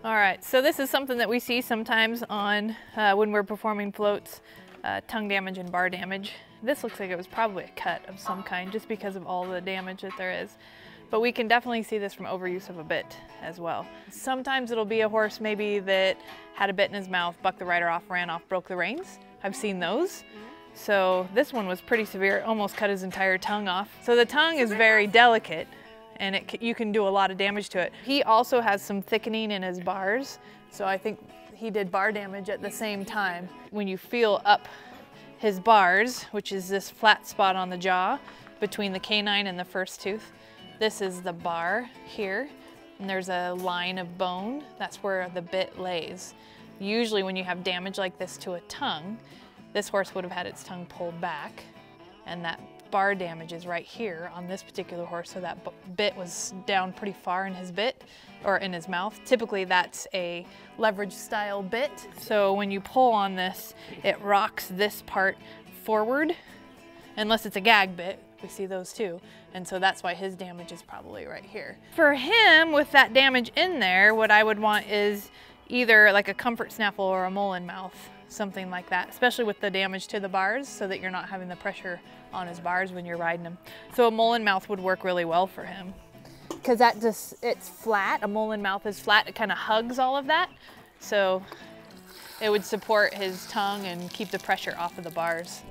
All right, so this is something that we see sometimes on when we're performing floats, tongue damage and bar damage. This looks like it was probably a cut of some kind just because of all the damage that there is. But we can definitely see this from overuse of a bit as well. Sometimes it'll be a horse maybe that had a bit in his mouth, bucked the rider off, ran off, broke the reins. I've seen those. So this one was pretty severe, almost cut his entire tongue off. So the tongue is very delicate and you can do a lot of damage to it. He also has some thickening in his bars. So I think he did bar damage at the same time. When you feel up his bars, which is this flat spot on the jaw between the canine and the first tooth, this is the bar here, and there's a line of bone. That's where the bit lays. Usually when you have damage like this to a tongue, this horse would have had its tongue pulled back, and that bar damage is right here on this particular horse, so that bit was down pretty far in his bit, or in his mouth. Typically that's a leverage style bit, so when you pull on this, it rocks this part forward, unless it's a gag bit. We see those too, and so that's why his damage is probably right here. For him, with that damage in there, what I would want is either like a comfort snaffle or a mole-in mouth, something like that, especially with the damage to the bars, so that you're not having the pressure on his bars when you're riding him. So a mole-in mouth would work really well for him, because that just, it's flat. A mole-in mouth is flat, it kind of hugs all of that, so it would support his tongue and keep the pressure off of the bars.